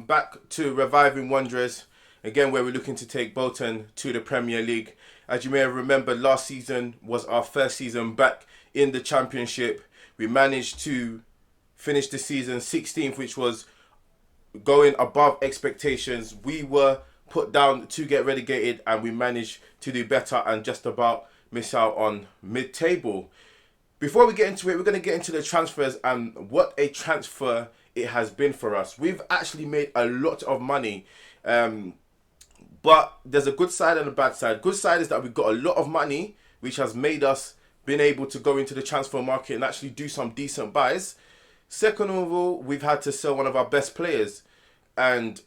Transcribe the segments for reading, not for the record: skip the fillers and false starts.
back to Reviving Wanderers, again where we're looking to take Bolton to the Premier League. As you may have remembered, last season was our first season back in the Championship. We managed to finish the season 16th, which was going above expectations. We were put down to get relegated and we managed to do better and just about miss out on mid-table. Before we get into it, we're going to get into the transfers and what a transfer it has been for us. We've actually made a lot of money, but there's a good side and a bad side. Good side is that we've got a lot of money, which has made us been able to go into the transfer market and actually do some decent buys. Second of all, we've had to sell one of our best players, and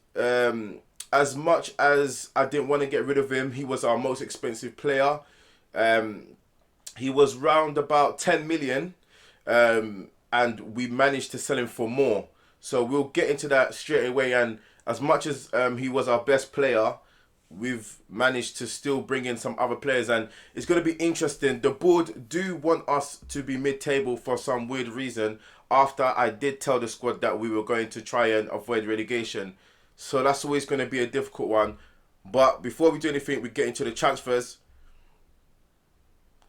as much as I didn't want to get rid of him, he was our most expensive player. He was round about 10 million, and we managed to sell him for more. So we'll get into that straight away. And as much as he was our best player, we've managed to still bring in some other players, and it's going to be interesting. The board do want us to be mid-table for some weird reason, after I did tell the squad that we were going to try and avoid relegation. So that's always going to be a difficult one. But before we do anything, we get into the transfers.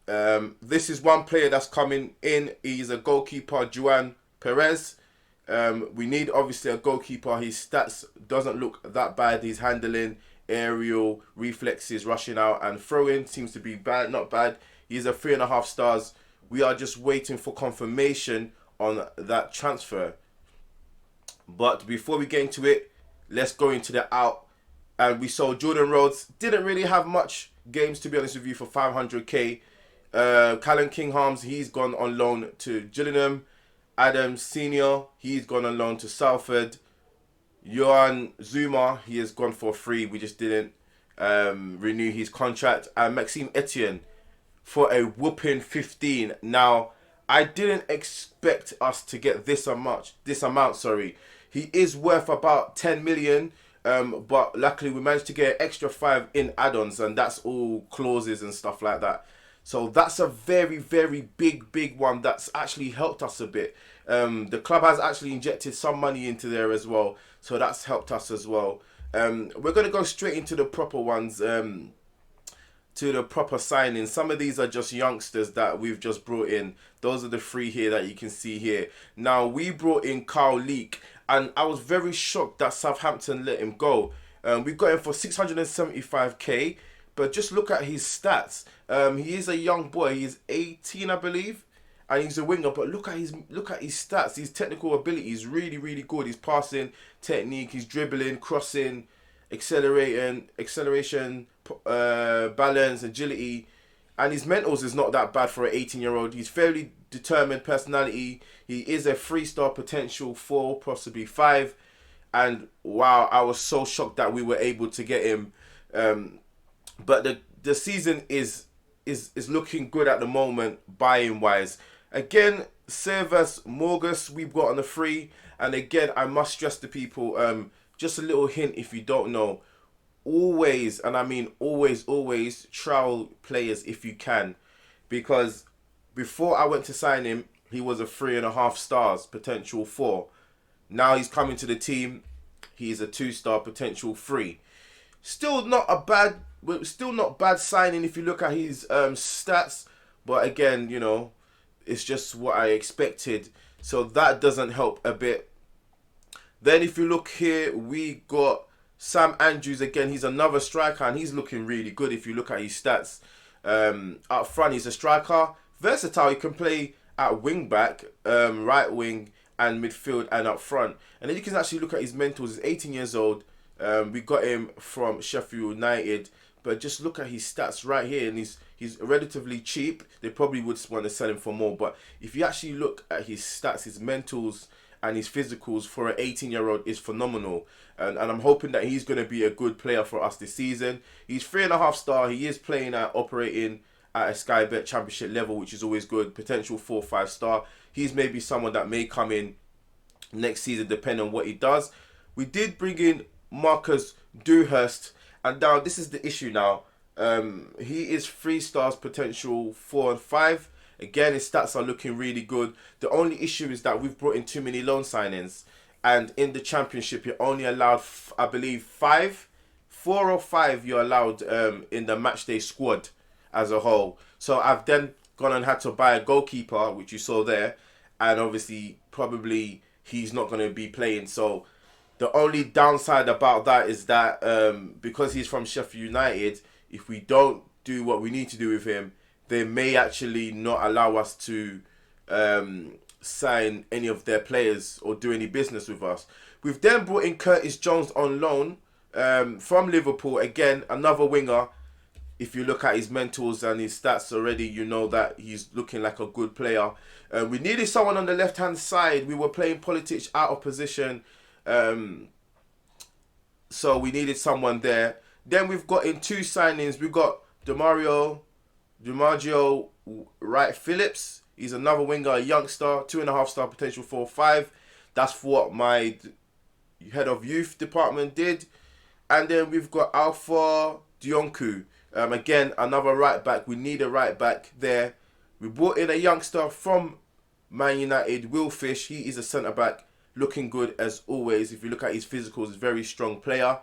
This is one player that's coming in. He's a goalkeeper, Juan Perez. We need obviously a goalkeeper. His stats doesn't look that bad. His handling, aerial, reflexes, rushing out and throwing seems to be bad, not bad. He's a 3.5 stars. We are just waiting for confirmation on that transfer. But before we get into it, let's go into the out. And we saw Jordan Rhodes didn't really have much games, to be honest with you, for 500k. Callum King-Harms, he's gone on loan to Gillingham. Adam Senior, he's gone on loan to Salford. Johan Zuma, he has gone for free. We just didn't renew his contract. And Maxime Etienne for a whooping 15. Now, I didn't expect us to get this amount. He is worth about 10 million, but luckily we managed to get an extra 5 in add-ons, and that's all clauses and stuff like that. So that's a very, very big one that's actually helped us a bit. The club has actually injected some money into there as well, so that's helped us as well. We're going to go straight into the proper ones, to the proper signings. Some of these are just youngsters that we've just brought in. Those are the 3 here that you can see here. Now, we brought in Carl Leek, and I was very shocked that Southampton let him go. We got him for 675k. But just look at his stats. He is a young boy. He's 18, I believe, and he's a winger. But look at his stats. His technical ability is really good. His passing technique, his dribbling, crossing, acceleration, balance, agility, and his mentals is not that bad for an 18-year-old. He's fairly determined personality. He is a 3-star potential 4, possibly 5. And wow, I was so shocked that we were able to get him. But the season is looking good at the moment, buying wise. Again, Servus Morgus we've got on the free. And again, I must stress to people, just a little hint if you don't know, always, and I mean always trial players if you can. Because before I went to sign him, he was a 3.5 stars, potential 4. Now he's coming to the team, he's a 2-star, potential 3. Still not bad signing if you look at his stats, but again, you know, it's just what I expected, so that doesn't help a bit. Then if you look here, we got Sam Andrews again. He's another striker, and he's looking really good if you look at his stats. Up front, he's a striker, versatile. He can play at wing back, right wing, and midfield, and up front. And then you can actually look at his mentals. He's 18 years old. We got him from Sheffield United, but just look at his stats right here, and he's relatively cheap. They probably would want to sell him for more, but if you actually look at his stats, his mentals and his physicals for an 18-year-old is phenomenal, and I'm hoping that he's going to be a good player for us this season. He's 3.5 star. He is operating at a Sky Bet Championship level, which is always good. Potential 4-5 star. He's maybe someone that may come in next season depending on what he does. We did bring in Marcus Dewhurst, and now this is the issue now. He is 3 stars, potential 4 and 5. Again, his stats are looking really good. The only issue is that we've brought in too many loan signings, and in the Championship you're only allowed, I believe, 4 or 5 you're allowed in the matchday squad as a whole. So I've then gone and had to buy a goalkeeper, which you saw there, and obviously probably he's not going to be playing. So the only downside about that is that because he's from Sheffield United, if we don't do what we need to do with him, they may actually not allow us to sign any of their players or do any business with us. We've then brought in Curtis Jones on loan from Liverpool. Again, another winger. If you look at his mentals and his stats already, you know that he's looking like a good player. We needed someone on the left-hand side. We were playing Politics out of position. So we needed someone there. Then we've got in 2 signings. We've got DiMaggio Wright Phillips. He's another winger, a youngster, 2.5-star potential 4-5. That's what my head of youth department did. And then we've got Alpha Dionku. Again, another right back. We need a right back there. We brought in a youngster from Man United, Will Fish. He is a centre back, looking good as always. If you look at his physicals, he's a very strong player.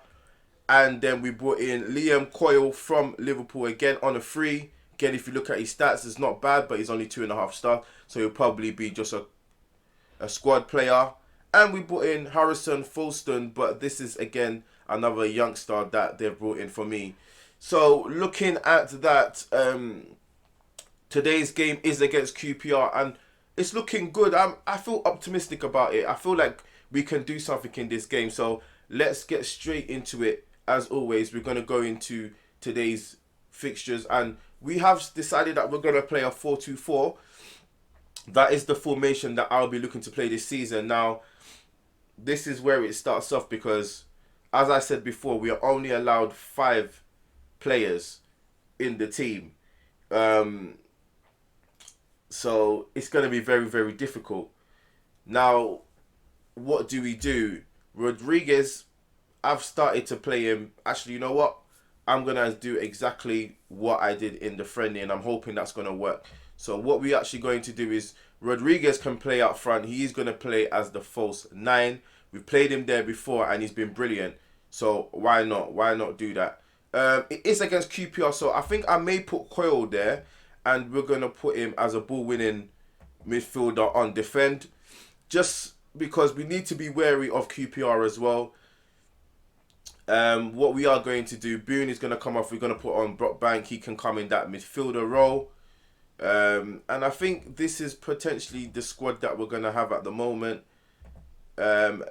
And then we brought in Liam Coyle from Liverpool, again on a free. Again, if you look at his stats, it's not bad, but he's only 2.5 star, so he'll probably be just a squad player. And we brought in Harrison Fulston, but this is again another youngster that they've brought in for me. So looking at that, today's game is against QPR, and it's looking good. I feel optimistic about it. I feel like we can do something in this game. So let's get straight into it. As always, we're going to go into today's fixtures, and we have decided that we're going to play a 4-2-4. That is the formation that I'll be looking to play this season. Now, this is where it starts off because, as I said before, we are only allowed 5 players in the team. So it's going to be very, very difficult. Now, what do we do? Rodriguez, I've started to play him. Actually, you know what? I'm going to do exactly what I did in the friendly, and I'm hoping that's going to work. So what we're actually going to do is Rodriguez can play up front. He's going to play as the false 9. We've played him there before, and he's been brilliant. So why not? Why not do that? It is against QPR, so I think I may put Coyle there, and we're going to put him as a ball-winning midfielder on defend, just because we need to be wary of QPR as well. What we are going to do, Boone is going to come off. We're going to put on Brockbank. He can come in that midfielder role. And I think this is potentially the squad that we're going to have at the moment. Let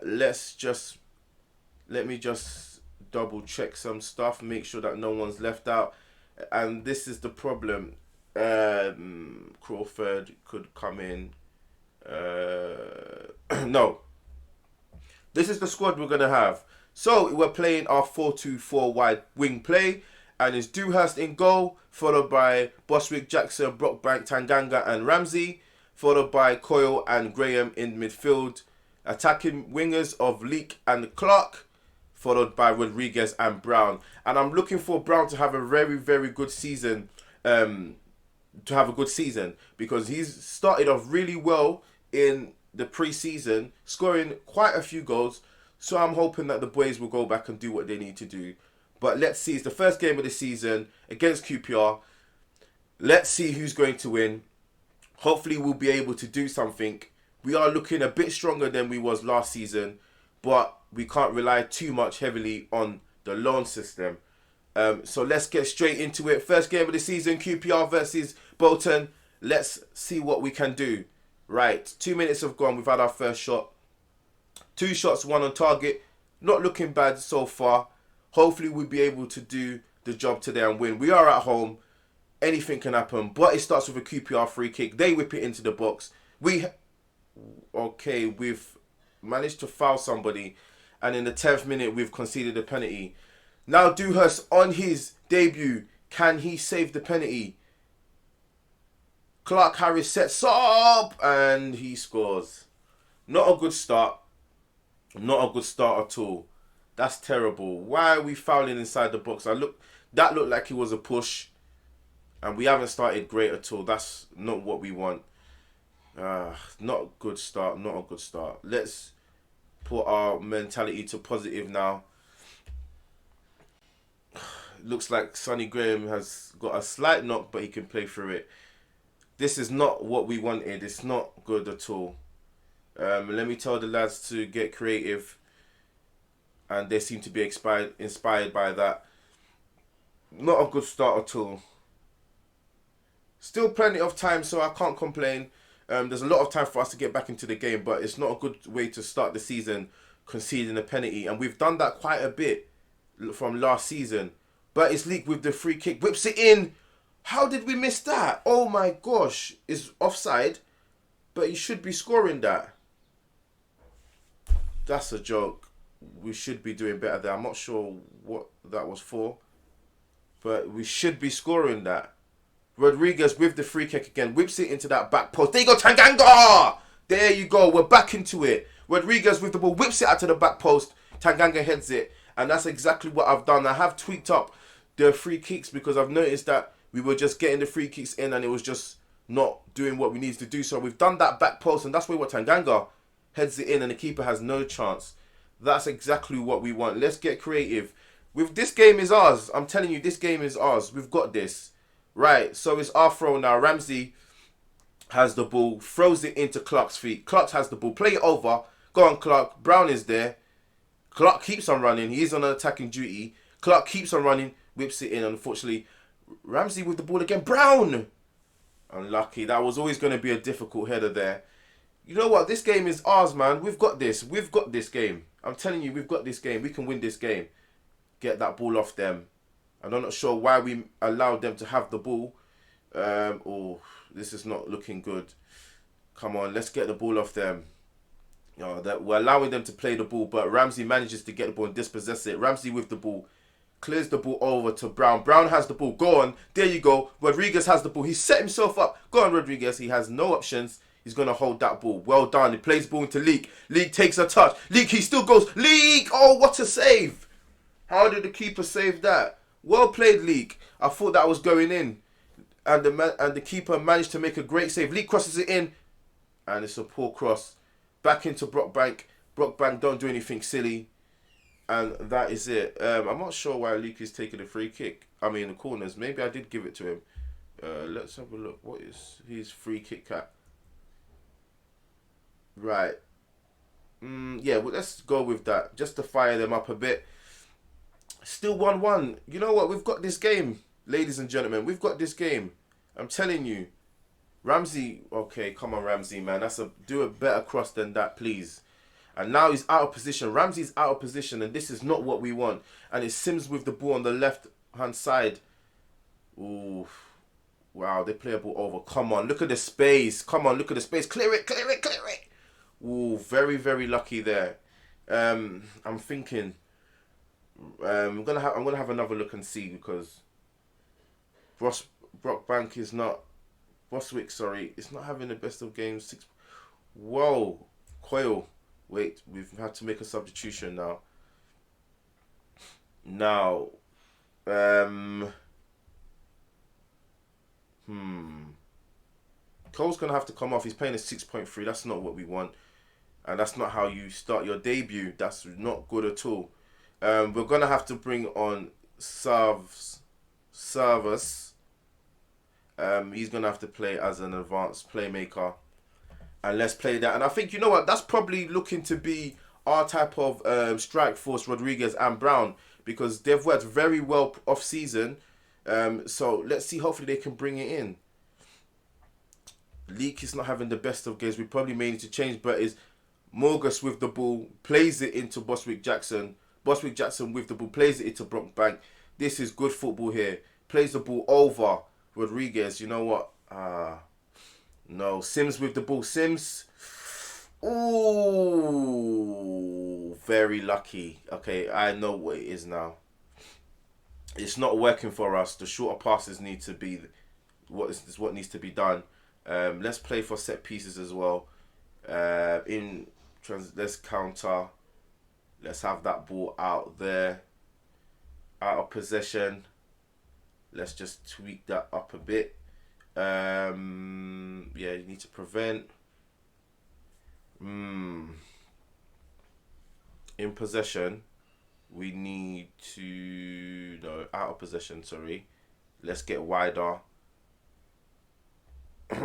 me just double check some stuff, make sure that no one's left out. And this is the problem. Crawford could come in. No. This is the squad we're going to have. So we're playing our 4-2-4 wide wing play, and it's Dewhurst in goal, followed by Boswick, Jackson, Brockbank, Tanganga and Ramsey, followed by Coyle and Graham in midfield. Attacking wingers of Leek and Clark, followed by Rodriguez and Brown. And I'm looking for Brown to have a very, very good season, because he's started off really well in the pre-season, scoring quite a few goals. So I'm hoping that the boys will go back and do what they need to do. But let's see. It's the first game of the season against QPR. Let's see who's going to win. Hopefully we'll be able to do something. We are looking a bit stronger than we was last season, but we can't rely too much heavily on the loan system. So let's get straight into it. First game of the season, QPR versus Bolton. Let's see what we can do. Right, 2 minutes have gone. We've had our first shot. 2 shots, 1 on target. Not looking bad so far. Hopefully we'll be able to do the job today and win. We are at home. Anything can happen. But it starts with a QPR free kick. They whip it into the box. We've managed to foul somebody. And in the 10th minute, we've conceded a penalty. Now Dewhurst on his debut. Can he save the penalty? Clark Harris sets up and he scores. Not a good start. Not a good start at all. That's terrible. Why are we fouling inside the box? That looked like it was a push. And we haven't started great at all. That's not what we want. Not a good start. Not a good start. Let's put our mentality to positive now. Looks like Sonny Graham has got a slight knock, but he can play through it. This is not what we wanted. It's not good at all. Let me tell the lads to get creative, and they seem to be inspired by that. Not a good start at all. Still plenty of time, so I can't complain. There's a lot of time for us to get back into the game, but it's not a good way to start the season conceding a penalty. And we've done that quite a bit from last season. But it's Leak with the free kick. Whips it in. How did we miss that? Oh my gosh. It's offside, but he should be scoring that. That's a joke. We should be doing better there. I'm not sure what that was for, but we should be scoring that. Rodriguez with the free kick again. Whips it into that back post. There you go, Tanganga! There you go. We're back into it. Rodriguez with the ball. Whips it out to the back post. Tanganga heads it. And that's exactly what I've done. I have tweaked up the free kicks because I've noticed that we were just getting the free kicks in and it was just not doing what we needed to do. So we've done that back post, and that's where Tanganga heads it in and the keeper has no chance. That's exactly what we want. Let's get creative. With this game is ours. I'm telling you, this game is ours. We've got this. Right, so it's our throw now. Ramsey has the ball, throws it into Clark's feet. Clark has the ball. Play it over. Go on, Clark. Brown is there. Clark keeps on running. He's on an attacking duty. Clark keeps on running. Whips it in. Unfortunately, Ramsey with the ball again. Brown! Unlucky. That was always going to be a difficult header there. You know what? This game is ours, man. We've got this. We've got this game. I'm telling you, we've got this game. We can win this game. Get that ball off them. And I'm not sure why we allowed them to have the ball. Oh, this is not looking good. Come on, let's get the ball off them. That we're allowing them to play the ball, but Ramsey manages to get the ball and dispossess it. Ramsey with the ball. Clears the ball over to Brown. Brown has the ball. Go on. There you go. Rodriguez has the ball. He set himself up. Go on, Rodriguez. He has no options. He's going to hold that ball. Well done. He plays the ball into Leak. Leak takes a touch. Leak, he still goes. Leak! Oh, what a save. How did the keeper save that? Well played, Leak. I thought that was going in. And the keeper managed to make a great save. Leak crosses it in. And it's a poor cross. Back into Brockbank. Brockbank don't do anything silly. And that is it. I'm not sure why Leak is taking a free kick. I mean, the corners. Maybe I did give it to him. Let's have a look. What is his free kick at? Right. Yeah, well, let's go with that. Just to fire them up a bit. Still 1-1. You know what? We've got this game, ladies and gentlemen. We've got this game. I'm telling you. Ramsey. Okay, come on, Ramsey, man. Do a better cross than that, please. And now he's out of position. Ramsey's out of position, and this is not what we want. And it's Sims with the ball on the left-hand side. Ooh. Wow, they play a ball over. Come on, look at the space. Come on, look at the space. Clear it, clear it, clear it. Ooh, very, very lucky there. I'm thinking... I'm gonna have another look and see, because Brockbank is not Boswick. Sorry, it's not having the best of games. Whoa, Coyle. Wait, we've had to make a substitution now. Cole's gonna have to come off. He's playing a 6.3. That's not what we want, and that's not how you start your debut. That's not good at all. We're going to have to bring on Service. He's going to have to play as an advanced playmaker. And let's play that. And I think, you know what, that's probably looking to be our type of strike force, Rodriguez and Brown. Because they've worked very well off-season. So let's see, hopefully they can bring it in. Leak is not having the best of games. We probably may need to change, but is Morgus with the ball, plays it into Boswick Jackson. Boswick Jackson with the ball, plays it into Brockbank. This is good football here. Plays the ball over Rodriguez. You know what? No. Sims with the ball. Sims. Ooh. Very lucky. Okay, I know what it is now. It's not working for us. The shorter passes need to be what needs to be done. Let's play for set pieces as well. Let's counter. Let's have that ball out there. Out of possession. Let's just tweak that up a bit. Yeah, you need to prevent. in possession. We need to... No, out of possession, sorry. Let's get wider.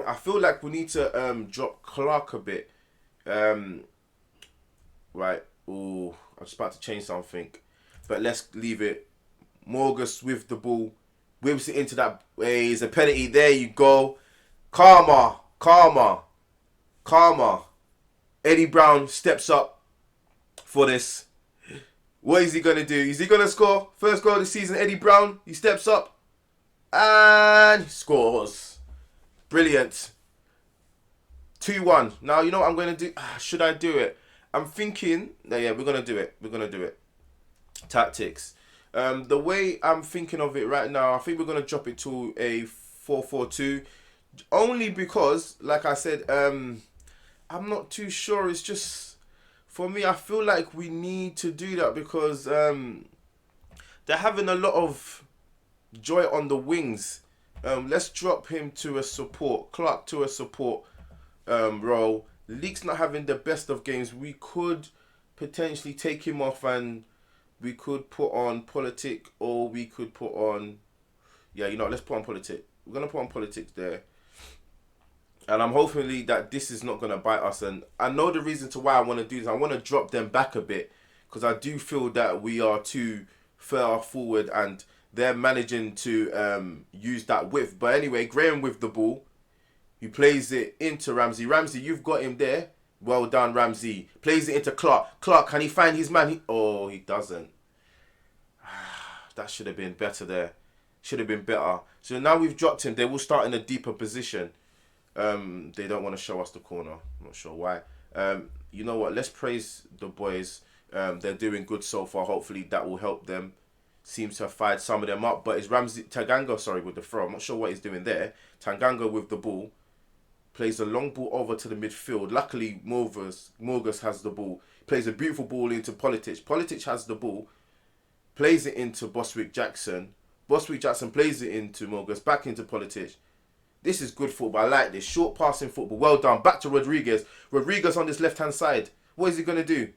I feel like we need to drop Clark a bit. Right. Ooh, I'm just about to change something. But let's leave it. Morgus with the ball. Whips it into that. Hey, it's a penalty. There you go. Karma. Eddie Brown steps up for this. What is he going to do? Is he going to score? First goal of the season, Eddie Brown. He steps up and scores. Brilliant. 2-1. Now, you know what I'm going to do? Should I do it? I'm thinking... No, yeah, we're going to do it. Tactics. The way I'm thinking of it right now, I think we're going to drop it to a 4-4-2. Only because, like I said, I'm not too sure. It's just... For me, I feel like we need to do that because they're having a lot of joy on the wings. Let's drop him to a support. Clark to a support role. Leake's not having the best of games. We could potentially take him off and we could put on Politic, or we could put on... Yeah, you know, let's put on Politic. We're going to put on Politics there. And I'm hopefully that this is not going to bite us. And I know the reason to why I want to do this. I want to drop them back a bit. Because I do feel that we are too far forward. And they're managing to use that width. But anyway, Graham with the ball. He plays it into Ramsey. Ramsey, you've got him there. Well done, Ramsey. Plays it into Clark. Clark, can he find his man? He doesn't. That should have been better there. Should have been better. So now we've dropped him. They will start in a deeper position. They don't want to show us the corner. I'm not sure why. You know what? Let's praise the boys. They're doing good so far. Hopefully that will help them. Seems to have fired some of them up. But it's Tanganga, with the throw. I'm not sure what he's doing there. Tanganga with the ball. Plays a long ball over to the midfield. Luckily, Morgus has the ball. Plays a beautiful ball into Politic. Politic has the ball. Plays it into Bostwick Jackson. Bostwick Jackson plays it into Morgus. Back into Politic. This is good football. I like this. Short passing football. Well done. Back to Rodriguez. Rodriguez on this left-hand side. What is he going to do?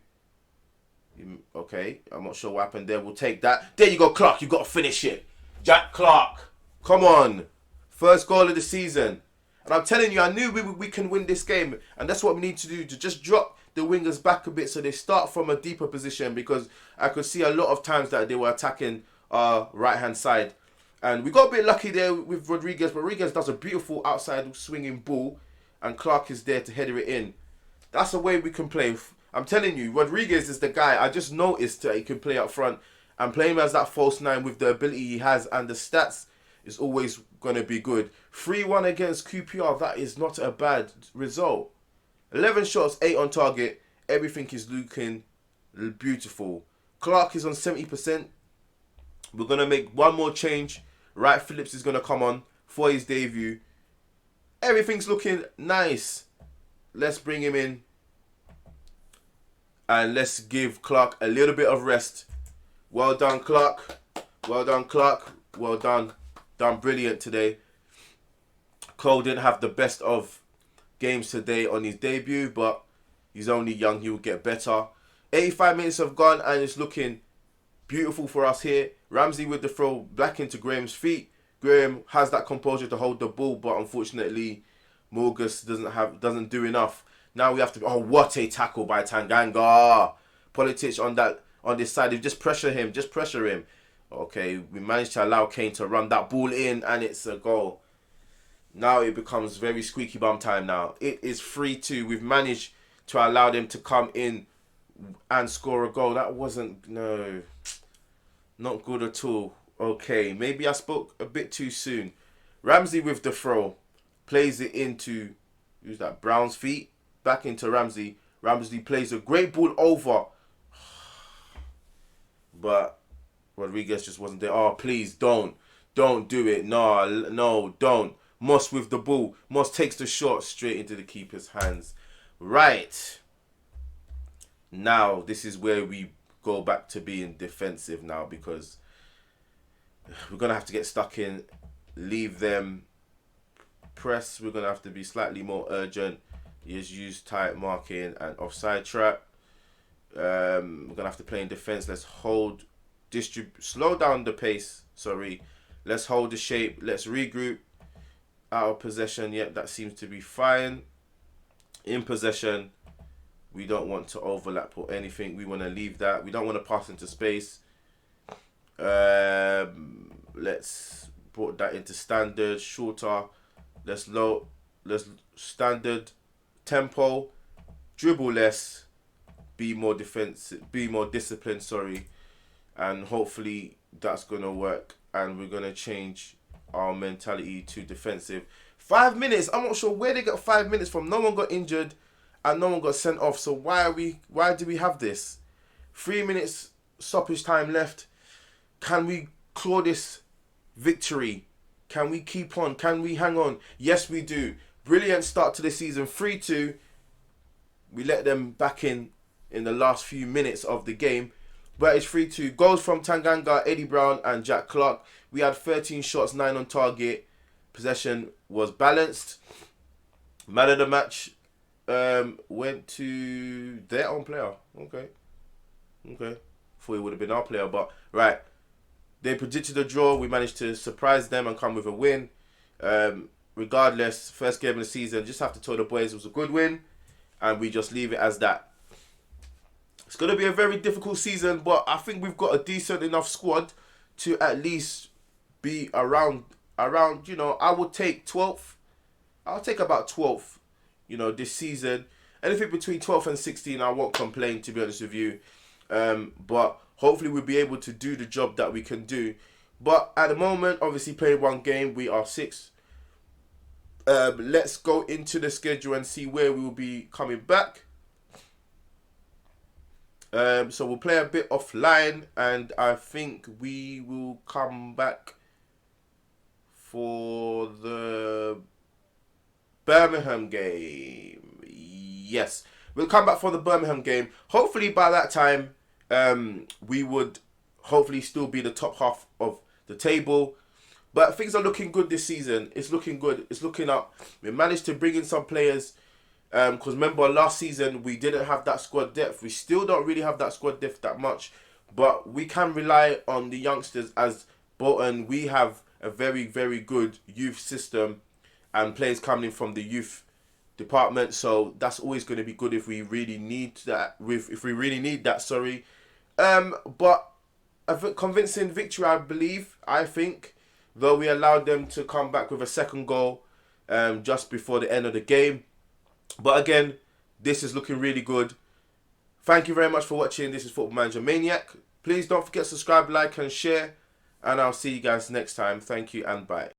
Okay. I'm not sure what happened there. We'll take that. There you go, Clark. You've got to finish it. Jack Clark. Come on. First goal of the season. And I'm telling you, I knew we can win this game. And that's what we need to do. To just drop the wingers back a bit so they start from a deeper position. Because I could see a lot of times that they were attacking our right-hand side. And we got a bit lucky there with Rodriguez. Rodriguez does a beautiful outside swinging ball. And Clark is there to header it in. That's the way we can play. I'm telling you, Rodriguez is the guy. I just noticed that he can play up front. And play him as that false nine with the ability he has. And the stats is always going to be good. 3-1 against QPR. That is not a bad result. 11 shots, 8 on target. Everything is looking beautiful. Clark is on 70%. We're going to make one more change. Wright Phillips is going to come on for his debut. Everything's looking nice. Let's bring him in. And let's give Clark a little bit of rest. Well done, Clark. Well done, Clark. Well done. Done brilliant today. Cole didn't have the best of games today on his debut, but he's only young. He will get better. 85 minutes have gone and it's looking beautiful for us here. Ramsey with the throw back into Graham's feet. Graham has that composure to hold the ball, but unfortunately, Morgus doesn't do enough. Now we have to... Oh, what a tackle by Tanganga. Politic on this side. Just pressure him. Just pressure him. Okay, we managed to allow Kane to run that ball in, and it's a goal. Now it becomes very squeaky bum time now. It is 3-2. We've managed to allow them to come in and score a goal. That wasn't... No... Not good at all. Okay, maybe I spoke a bit too soon. Ramsey with the throw. Plays it into... Who's that? Brown's feet. Back into Ramsey. Ramsey plays a great ball over. But Rodriguez just wasn't there. Oh, please, don't. Don't do it. No, don't. Moss with the ball. Moss takes the shot straight into the keeper's hands. Right. Now, this is where we go back to being defensive now, because we're going to have to get stuck in, leave them, press. We're going to have to be slightly more urgent. Just use tight marking and offside trap. We're gonna have to play in defense. Let's slow down the pace. Sorry, let's hold the shape. Let's regroup. Out of possession, yep, that seems to be fine. In possession, we don't want to overlap or anything. We want to leave that. We don't want to pass into space. Let's put that into standard, shorter. Let's standard tempo, dribble less, be more defensive, be more disciplined. Sorry, and hopefully that's gonna work. And we're gonna change our mentality to defensive. 5 minutes. I'm not sure where they got 5 minutes from. No one got injured, and no one got sent off. So why do we have this? 3 minutes stoppage time left. Can we claw this victory? Can we keep on? Can we hang on? Yes, we do. Brilliant start to the season. 3-2. We let them back in the last few minutes of the game. But it's 3-2. Goals from Tanganga, Eddie Brown and Jack Clark. We had 13 shots, 9 on target. Possession was balanced. Man of the match went to their own player. Okay. Thought it would have been our player, but right. They predicted a draw. We managed to surprise them and come with a win. Regardless, first game of the season, just have to tell the boys it was a good win. And we just leave it as that. It's going to be a very difficult season, but I think we've got a decent enough squad to at least be around, you know, I would take 12th. I'll take about 12th, you know, this season. Anything between 12th and 16, I won't complain, to be honest with you. But hopefully we'll be able to do the job that we can do. But at the moment, obviously playing one game, we are 6th. Let's go into the schedule and see where we will be coming back. So we'll play a bit offline, and I think we will come back for the Birmingham game. Yes, we'll come back for the Birmingham game. Hopefully by that time, we would hopefully still be the top half of the table. But things are looking good this season. It's looking good. It's looking up. We managed to bring in some players. Because remember, last season, we didn't have that squad depth. We still don't really have that squad depth that much. But we can rely on the youngsters as Bolton. We have a very, very good youth system and players coming in from the youth department. So that's always going to be good if we really need that. But a convincing victory, I think. Though we allowed them to come back with a second goal just before the end of the game. But again, this is looking really good. Thank you very much for watching. This is Football Manager Maniac. Please don't forget to subscribe, like and share. And I'll see you guys next time. Thank you and bye.